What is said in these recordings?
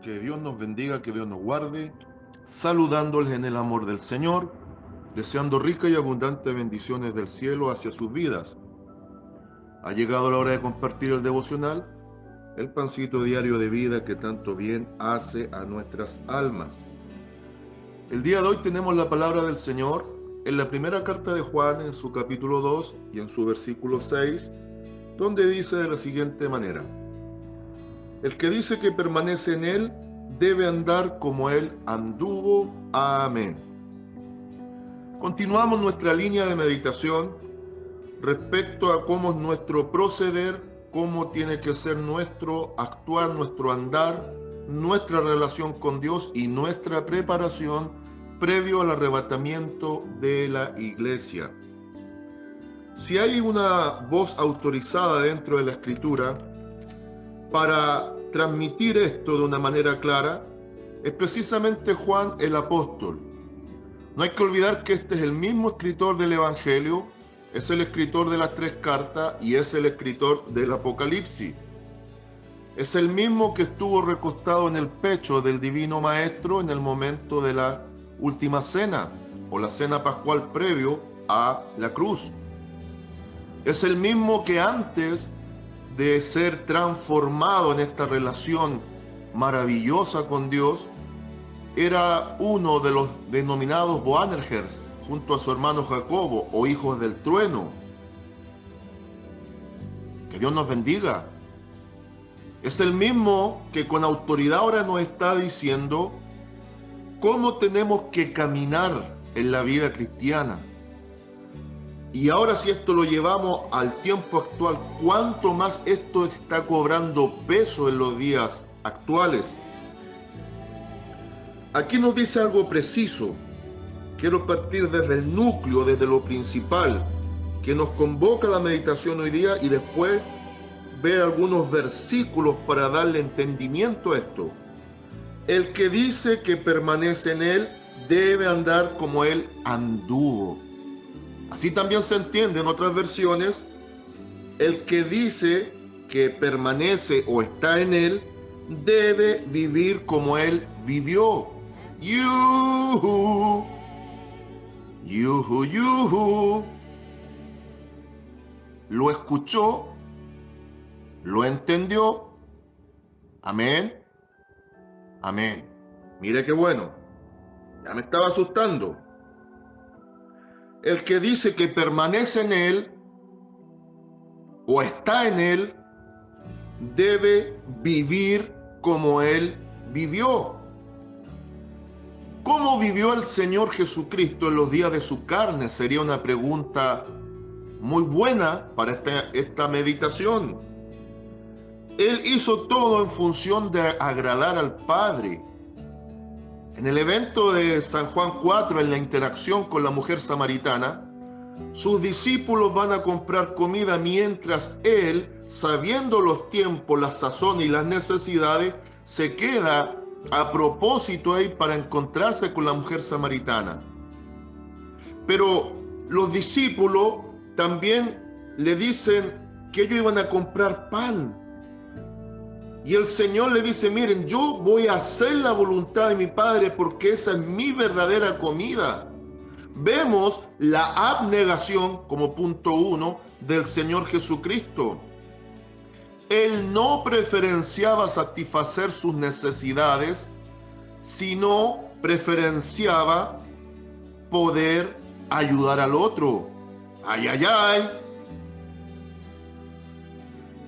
Que Dios nos bendiga, que Dios nos guarde, saludándoles en el amor del Señor, deseando ricas y abundantes bendiciones del cielo hacia sus vidas. Ha llegado la hora de compartir el devocional, el pancito diario de vida que tanto bien hace a nuestras almas. El día de hoy tenemos la palabra del Señor en la primera carta de Juan, en su capítulo 2 y en su versículo 6, donde dice de la siguiente manera: el que dice que permanece en él debe andar como él anduvo. Amén. Continuamos nuestra línea de meditación respecto a cómo es nuestro proceder, cómo tiene que ser nuestro actuar, nuestro andar, nuestra relación con Dios y nuestra preparación previo al arrebatamiento de la iglesia. Si hay una voz autorizada dentro de la Escritura para transmitir esto de una manera clara, es precisamente Juan el apóstol. No hay que olvidar que este es el mismo escritor del Evangelio, es el escritor de las 3 cartas y es el escritor del Apocalipsis. Es el mismo que estuvo recostado en el pecho del Divino Maestro en el momento de la última cena o la cena pascual previo a la cruz. Es el mismo que antes de ser transformado en esta relación maravillosa con Dios, era uno de los denominados Boanerges, junto a su hermano Jacobo, o hijos del trueno. Que Dios nos bendiga. Es el mismo que con autoridad ahora nos está diciendo cómo tenemos que caminar en la vida cristiana. Y ahora, si esto lo llevamos al tiempo actual, ¿cuánto más esto está cobrando peso en los días actuales? Aquí nos dice algo preciso. Quiero partir desde el núcleo, desde lo principal, que nos convoca a la meditación hoy día, y después ver algunos versículos para darle entendimiento a esto. El que dice que permanece en él debe andar como él anduvo. Así también se entiende en otras versiones: el que dice que permanece o está en él debe vivir como él vivió. Yuhu, yuhu, yuhu. Lo escuchó, lo entendió. Amén, amén. Mire qué bueno, ya me estaba asustando. El que dice que permanece en él o está en él debe vivir como él vivió. ¿Cómo vivió el Señor Jesucristo en los días de su carne? Sería una pregunta muy buena para esta meditación. Él hizo todo en función de agradar al Padre. En el evento de San Juan 4, en la interacción con la mujer samaritana, sus discípulos van a comprar comida mientras él, sabiendo los tiempos, la sazón y las necesidades, se queda a propósito ahí para encontrarse con la mujer samaritana. Pero los discípulos también le dicen que ellos iban a comprar pan. Y el Señor le dice: miren, yo voy a hacer la voluntad de mi Padre porque esa es mi verdadera comida. Vemos la abnegación como punto 1 del Señor Jesucristo. Él no preferenciaba satisfacer sus necesidades, sino preferenciaba poder ayudar al otro. ¡Ay, ay, ay!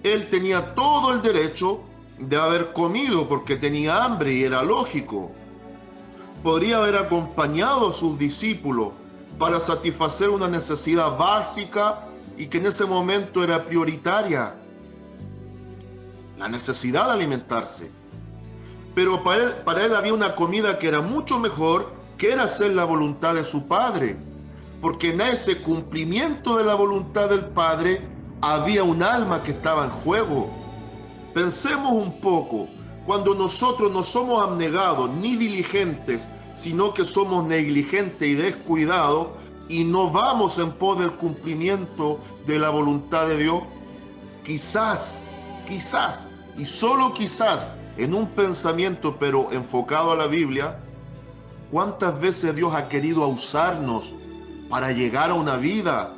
Él tenía todo el derecho de haber comido porque tenía hambre y era lógico. Podría haber acompañado a sus discípulos para satisfacer una necesidad básica y que en ese momento era prioritaria: la necesidad de alimentarse. Pero para él había una comida que era mucho mejor, que era hacer la voluntad de su Padre, porque en ese cumplimiento de la voluntad del Padre había un alma que estaba en juego. Pensemos un poco: cuando nosotros no somos abnegados ni diligentes, sino que somos negligentes y descuidados, y no vamos en pos del cumplimiento de la voluntad de Dios, quizás, y solo quizás, en un pensamiento pero enfocado a la Biblia, ¿cuántas veces Dios ha querido usarnos para llegar a una vida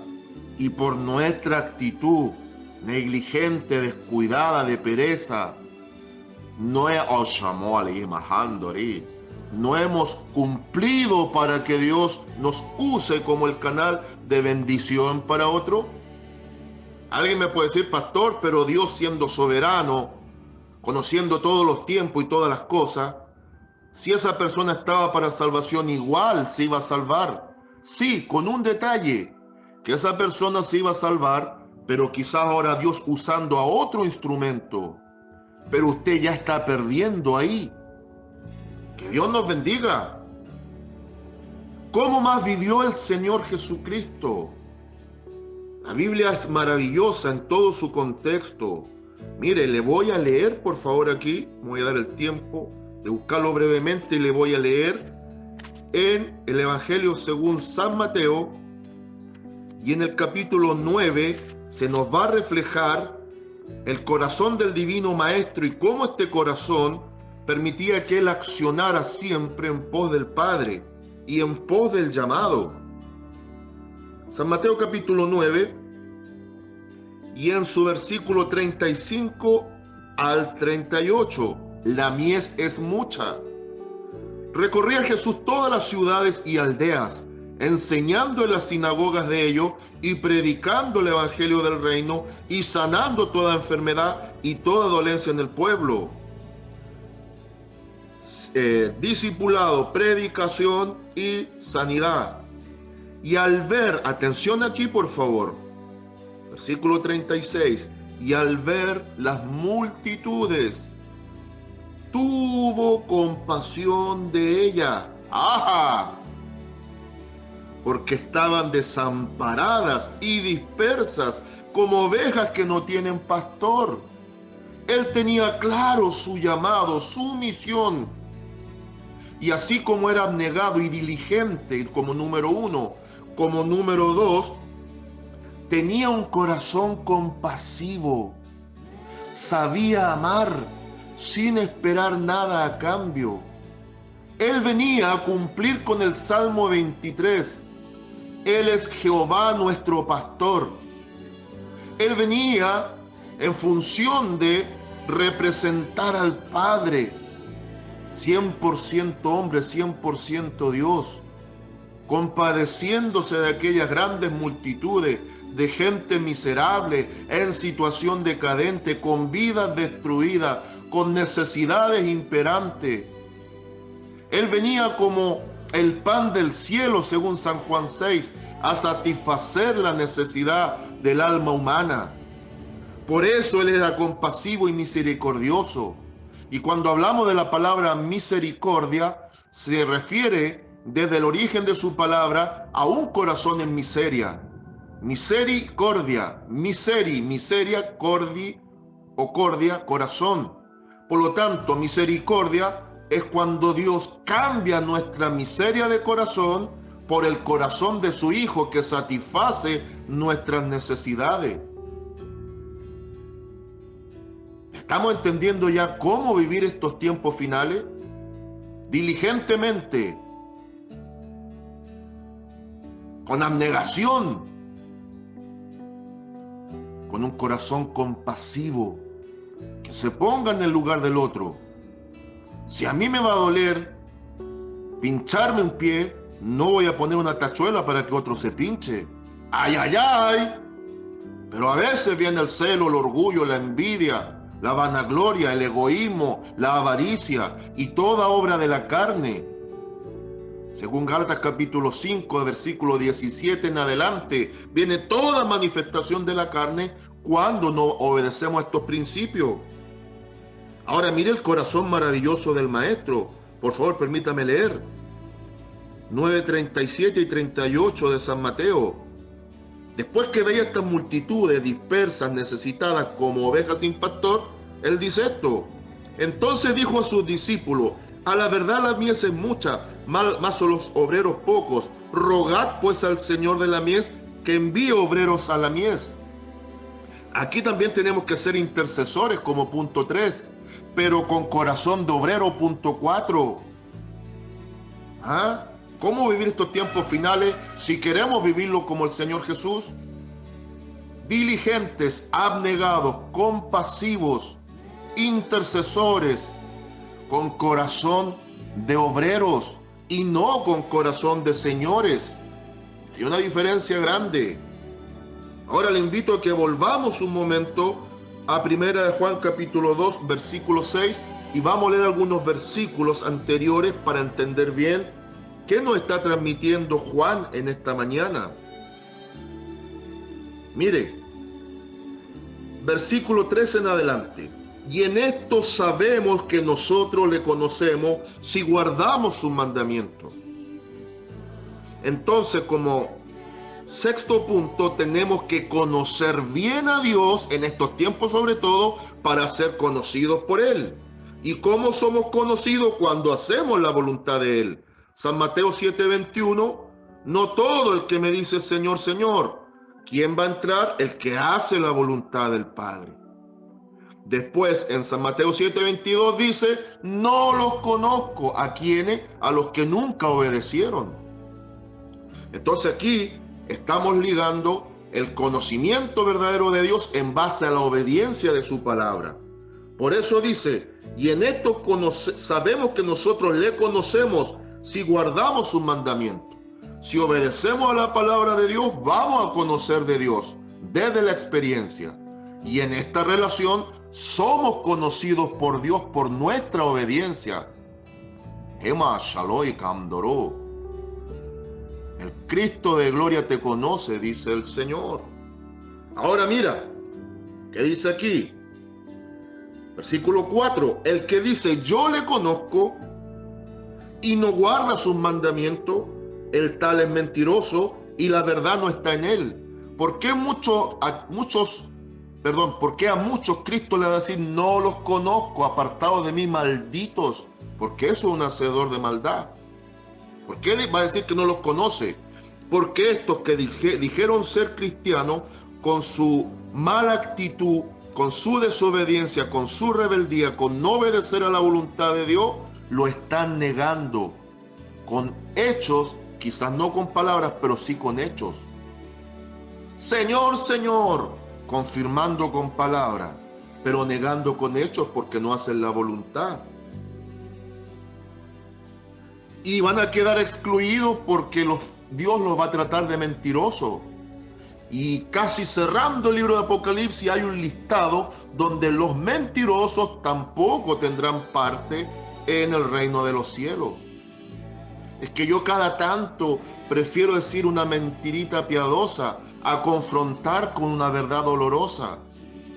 y por nuestra actitud negligente, descuidada, de pereza, no hemos cumplido para que Dios nos use como el canal de bendición para otro? Alguien me puede decir, pastor, pero Dios siendo soberano, conociendo todos los tiempos y todas las cosas, si esa persona estaba para salvación, igual se iba a salvar. Sí, con un detalle, que esa persona se iba a salvar, pero quizás ahora Dios usando a otro instrumento. Pero usted ya está perdiendo ahí. Que Dios nos bendiga. ¿Cómo más vivió el Señor Jesucristo? La Biblia es maravillosa en todo su contexto. Mire, le voy a leer, por favor, aquí. Me voy a dar el tiempo de buscarlo brevemente y le voy a leer en el Evangelio según San Mateo. Y en el capítulo 9 se nos va a reflejar el corazón del Divino Maestro y cómo este corazón permitía que Él accionara siempre en pos del Padre y en pos del llamado. San Mateo capítulo 9 y en su versículo 35 al 38, la mies es mucha. Recorría Jesús todas las ciudades y aldeas, enseñando en las sinagogas de ellos y predicando el evangelio del reino y sanando toda enfermedad y toda dolencia en el pueblo. Discipulado, predicación y sanidad. Y al ver, atención aquí por favor, versículo 36, y al ver las multitudes, tuvo compasión de ellas. ¡Ajá! Porque estaban desamparadas y dispersas como ovejas que no tienen pastor. Él tenía claro su llamado, su misión. Y así como era abnegado y diligente como número uno, como número dos, tenía un corazón compasivo. Sabía amar sin esperar nada a cambio. Él venía a cumplir con el Salmo 23. Él es Jehová nuestro pastor. Él venía en función de representar al Padre, 100% hombre, 100% Dios, compadeciéndose de aquellas grandes multitudes de gente miserable, en situación decadente, con vidas destruidas, con necesidades imperantes. Él venía como el pan del cielo, según San Juan 6, a satisfacer la necesidad del alma humana. Por eso Él era compasivo y misericordioso. Y cuando hablamos de la palabra misericordia, se refiere desde el origen de su palabra a un corazón en miseria. Misericordia, miseria, cordi o cordia, corazón. Por lo tanto, misericordia es cuando Dios cambia nuestra miseria de corazón por el corazón de su Hijo que satisface nuestras necesidades. ¿Estamos entendiendo ya cómo vivir estos tiempos finales? Diligentemente, con abnegación, con un corazón compasivo, que se ponga en el lugar del otro. Si a mí me va a doler pincharme un pie, no voy a poner una tachuela para que otro se pinche. ¡Ay, ay, ay! Pero a veces viene el celo, el orgullo, la envidia, la vanagloria, el egoísmo, la avaricia y toda obra de la carne. Según Gálatas capítulo 5, versículo 17 en adelante, viene toda manifestación de la carne cuando no obedecemos a estos principios. Ahora mire el corazón maravilloso del Maestro. Por favor, permítame leer. 9:37 y 38 de San Mateo. Después que veía estas multitudes dispersas, necesitadas como ovejas sin pastor, Él dice esto. Entonces dijo a sus discípulos: a la verdad la mies es mucha, mas son los obreros pocos. Rogad pues al Señor de la mies que envíe obreros a la mies. Aquí también tenemos que ser intercesores como punto 3. pero con corazón de obrero. Punto 4. ¿Ah? ¿Cómo vivir estos tiempos finales si queremos vivirlo como el Señor Jesús? Diligentes, abnegados, compasivos, intercesores, con corazón de obreros y no con corazón de señores. Hay una diferencia grande. Ahora le invito a que volvamos un momento a 1 de Juan capítulo 2, versículo 6, y vamos a leer algunos versículos anteriores para entender bien qué nos está transmitiendo Juan en esta mañana. Mire, versículo 3 en adelante. Y en esto sabemos que nosotros le conocemos si guardamos sus mandamientos. Entonces, como sexto punto, tenemos que conocer bien a Dios en estos tiempos, sobre todo, para ser conocidos por Él. ¿Y cómo somos conocidos? Cuando hacemos la voluntad de Él. San Mateo 7:21, no todo el que me dice Señor, Señor. ¿Quién va a entrar? El que hace la voluntad del Padre. Después, en San Mateo 7:22 dice, no los conozco. ¿A quiénes? A los que nunca obedecieron. Entonces aquí estamos ligando el conocimiento verdadero de Dios en base a la obediencia de su palabra. Por eso dice, y en esto sabemos que nosotros le conocemos si guardamos sus mandamientos. Si obedecemos a la palabra de Dios, vamos a conocer de Dios desde la experiencia. Y en esta relación somos conocidos por Dios por nuestra obediencia. Ema Shaloi Kamdoro. El Cristo de gloria te conoce, dice el Señor. Ahora mira, ¿qué dice aquí? Versículo 4. El que dice, yo le conozco y no guarda sus mandamientos, el tal es mentiroso y la verdad no está en él. ¿Por qué a muchos Cristo le va a decir, no los conozco, apartados de mí, malditos? Porque eso es un hacedor de maldad. ¿Por qué va a decir que no los conoce? Porque estos que dijeron ser cristianos, con su mala actitud, con su desobediencia, con su rebeldía, con no obedecer a la voluntad de Dios, lo están negando con hechos, quizás no con palabras, pero sí con hechos. Señor, Señor, confirmando con palabras, pero negando con hechos porque no hacen la voluntad. Y van a quedar excluidos porque Dios los va a tratar de mentirosos. Y casi cerrando el libro de Apocalipsis hay un listado donde los mentirosos tampoco tendrán parte en el reino de los cielos. Es que yo cada tanto prefiero decir una mentirita piadosa a confrontar con una verdad dolorosa.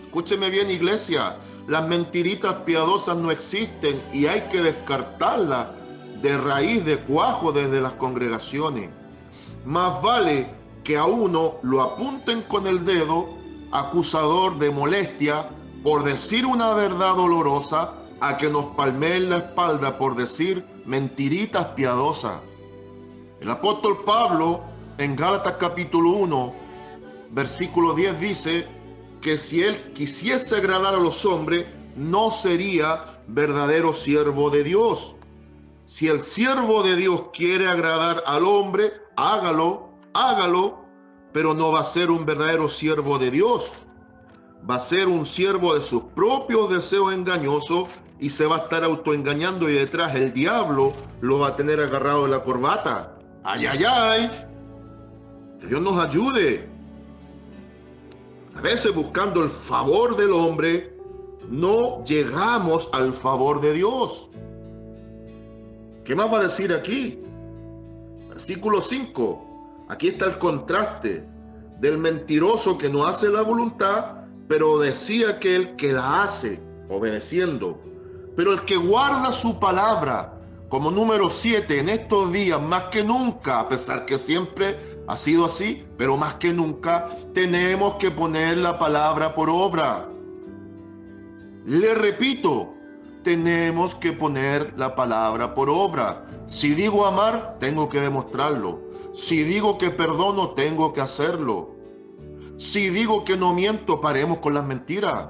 Escúcheme bien, iglesia, las mentiritas piadosas no existen y hay que descartarlas de raíz, de cuajo, desde las congregaciones. Más vale que a uno lo apunten con el dedo, acusador de molestia, por decir una verdad dolorosa, a que nos palmeen la espalda por decir mentiritas piadosas. El apóstol Pablo, en Gálatas capítulo 1, versículo 10, dice que si él quisiese agradar a los hombres, no sería verdadero siervo de Dios. Si el siervo de Dios quiere agradar al hombre, hágalo, pero no va a ser un verdadero siervo de Dios. Va a ser un siervo de sus propios deseos engañosos y se va a estar autoengañando y detrás el diablo lo va a tener agarrado de la corbata. ¡Ay, ay, ay! Que Dios nos ayude. A veces buscando el favor del hombre, no llegamos al favor de Dios. ¿Qué más va a decir aquí? Versículo 5. Aquí está el contraste del mentiroso que no hace la voluntad, pero decía aquel que la hace, obedeciendo. Pero el que guarda su palabra, como número 7, en estos días, más que nunca, a pesar que siempre ha sido así, pero más que nunca, tenemos que poner la palabra por obra. Le repito, tenemos que poner la palabra por obra. Si digo amar, tengo que demostrarlo. Si digo que perdono, tengo que hacerlo. Si digo que no miento, paremos con las mentiras.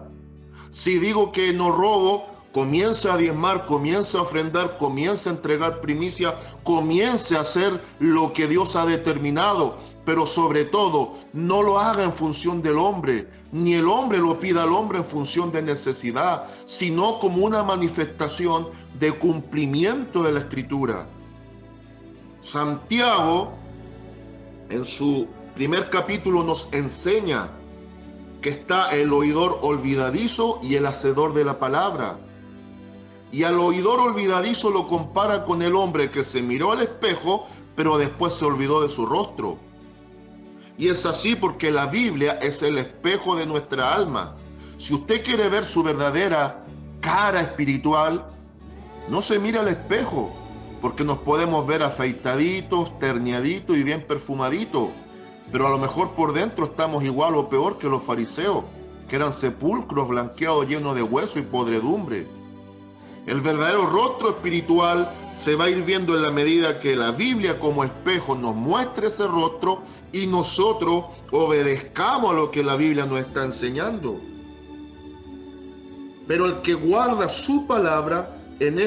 Si digo que no robo, Comience a diezmar, comience a ofrendar, comience a entregar primicia, comience a hacer lo que Dios ha determinado. Pero sobre todo, no lo haga en función del hombre, ni el hombre lo pida al hombre en función de necesidad, sino como una manifestación de cumplimiento de la Escritura. Santiago, en su primer capítulo, nos enseña que está el oidor olvidadizo y el hacedor de la palabra. Y al oidor olvidadizo lo compara con el hombre que se miró al espejo, pero después se olvidó de su rostro. Y es así porque la Biblia es el espejo de nuestra alma. Si usted quiere ver su verdadera cara espiritual, no se mire al espejo, porque nos podemos ver afeitaditos, terneaditos y bien perfumaditos, pero a lo mejor por dentro estamos igual o peor que los fariseos, que eran sepulcros blanqueados llenos de hueso y podredumbre. El verdadero rostro espiritual se va a ir viendo en la medida que la Biblia como espejo nos muestre ese rostro y nosotros obedezcamos a lo que la Biblia nos está enseñando. Pero el que guarda su palabra en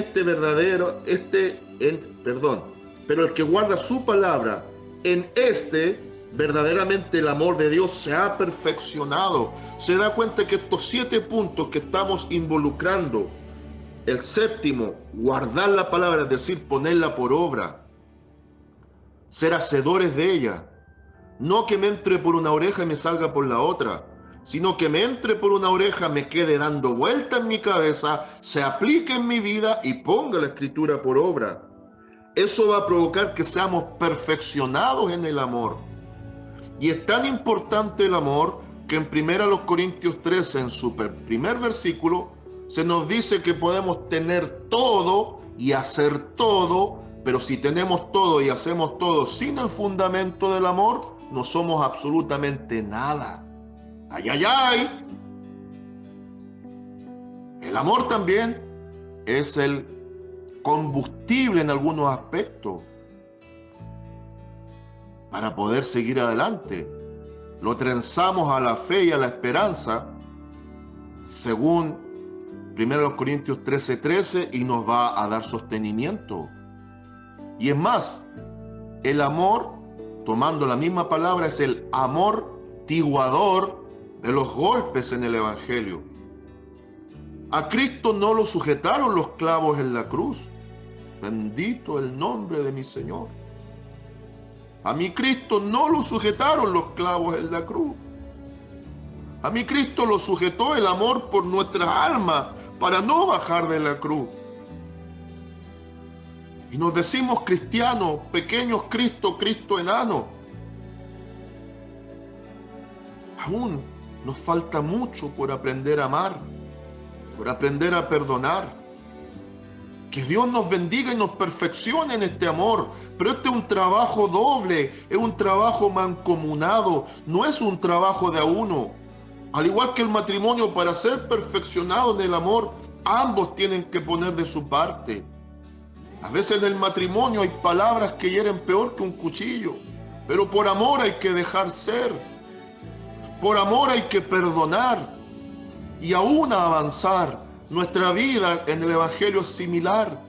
pero el que guarda su palabra en verdaderamente el amor de Dios se ha perfeccionado. Se da cuenta que estos 7 puntos que estamos involucrando, el séptimo, guardar la palabra, es decir, ponerla por obra, ser hacedores de ella, no que me entre por una oreja y me salga por la otra, sino que me entre por una oreja, me quede dando vuelta en mi cabeza, se aplique en mi vida y ponga la Escritura por obra. Eso va a provocar que seamos perfeccionados en el amor. Y es tan importante el amor que en 1 Corintios 13, en su primer versículo, se nos dice que podemos tener todo y hacer todo, pero si tenemos todo y hacemos todo sin el fundamento del amor, no somos absolutamente nada. ¡Ay, ay, ay! El amor también es el combustible en algunos aspectos para poder seguir adelante. Lo trenzamos a la fe y a la esperanza, según 1 Corintios 13:13, y nos va a dar sostenimiento. Y es más, el amor, tomando la misma palabra, es el amortiguador de los golpes en el Evangelio. A Cristo no lo sujetaron los clavos en la cruz. Bendito el nombre de mi Señor. A mi Cristo no lo sujetaron los clavos en la cruz. A mi Cristo lo sujetó el amor por nuestra alma para no bajar de la cruz. Y nos decimos cristianos, pequeños Cristo, Cristo enano. Aún nos falta mucho por aprender a amar, por aprender a perdonar. Que Dios nos bendiga y nos perfeccione en este amor. Pero este es un trabajo doble, es un trabajo mancomunado, no es un trabajo de a uno. Al igual que el matrimonio, para ser perfeccionado en el amor, ambos tienen que poner de su parte. A veces en el matrimonio hay palabras que hieren peor que un cuchillo, pero por amor hay que dejar ser. Por amor hay que perdonar y aún avanzar. Nuestra vida en el Evangelio es similar.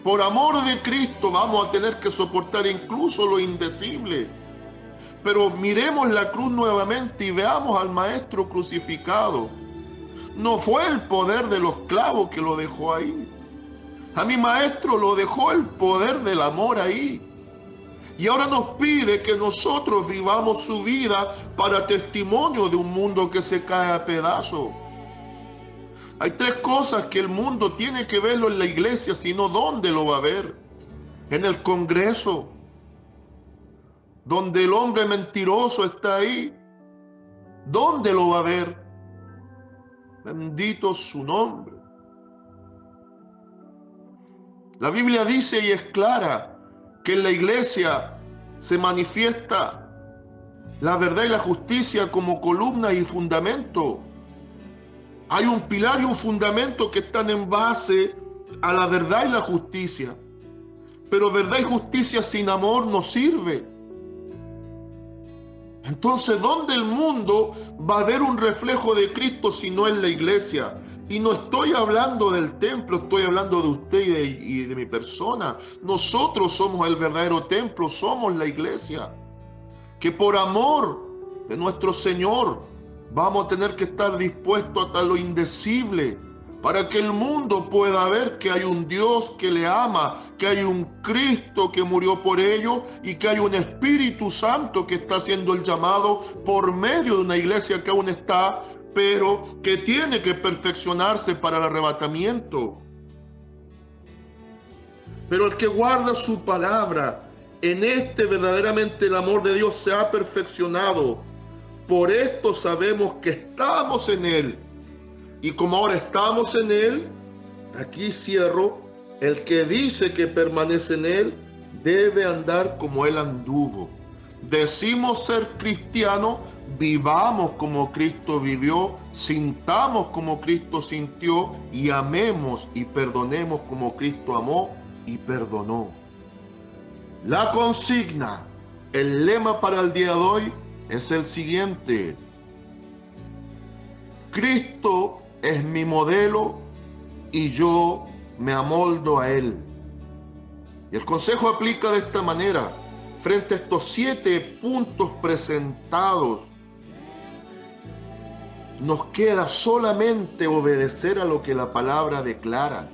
Por amor de Cristo vamos a tener que soportar incluso lo indecible. Pero miremos la cruz nuevamente y veamos al Maestro crucificado. No fue el poder de los clavos que lo dejó ahí. A mi Maestro lo dejó el poder del amor ahí. Y ahora nos pide que nosotros vivamos su vida para testimonio de un mundo que se cae a pedazos. Hay 3 cosas que el mundo tiene que verlo en la iglesia, sino ¿dónde lo va a ver? En el Congreso, donde el hombre mentiroso está ahí. ¿Dónde lo va a ver? Bendito su nombre. La Biblia dice y es clara que en la iglesia se manifiesta la verdad y la justicia como columna y fundamento. Hay un pilar y un fundamento que están en base a la verdad y la justicia. Pero verdad y justicia sin amor no sirve. Entonces, ¿dónde el mundo va a ver un reflejo de Cristo si no en la iglesia? Y no estoy hablando del templo, estoy hablando de usted y de mi persona. Nosotros somos el verdadero templo, somos la iglesia. Que por amor de nuestro Señor vamos a tener que estar dispuestos hasta lo indecible para que el mundo pueda ver que hay un Dios que le ama, que hay un Cristo que murió por ello y que hay un Espíritu Santo que está haciendo el llamado por medio de una iglesia que aún está, pero que tiene que perfeccionarse para el arrebatamiento. Pero el que guarda su palabra, en este verdaderamente el amor de Dios se ha perfeccionado. Por esto sabemos que estamos en Él. Y como ahora estamos en Él, aquí cierro, el que dice que permanece en Él debe andar como Él anduvo. Decimos ser cristianos, vivamos como Cristo vivió, sintamos como Cristo sintió y amemos y perdonemos como Cristo amó y perdonó. La consigna, el lema para el día de hoy es el siguiente: Cristo es mi modelo y yo me amoldo a Él. Y el consejo aplica de esta manera: frente a estos 7 puntos presentados, nos queda solamente obedecer a lo que la palabra declara.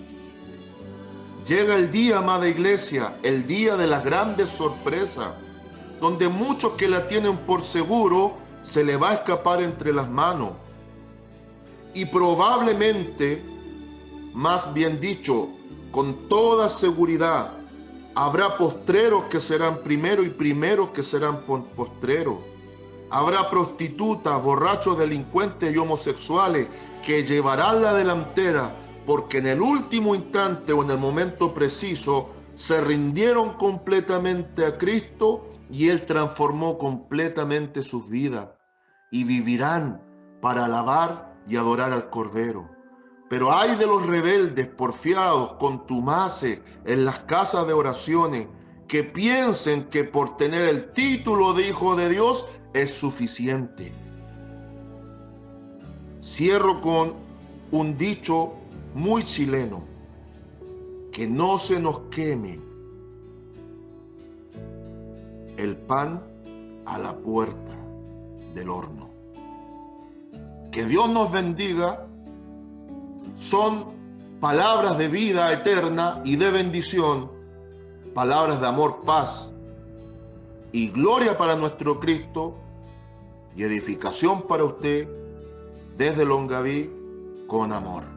Llega el día, amada iglesia, el día de las grandes sorpresas, donde muchos que la tienen por seguro se le va a escapar entre las manos. Y probablemente, más bien dicho, con toda seguridad, habrá postreros que serán primero y primeros que serán postreros. Habrá prostitutas, borrachos, delincuentes y homosexuales que llevarán la delantera porque en el último instante o en el momento preciso se rindieron completamente a Cristo y Él transformó completamente sus vidas y vivirán para alabar y adorar al Cordero. Pero ay de los rebeldes, porfiados, contumaces en las casas de oraciones que piensen que por tener el título de hijo de Dios es suficiente. Cierro con un dicho muy chileno: que no se nos queme el pan a la puerta del horno. Que Dios nos bendiga. Son palabras de vida eterna y de bendición, palabras de amor, paz y gloria para nuestro Cristo y edificación para usted desde Longaví con amor.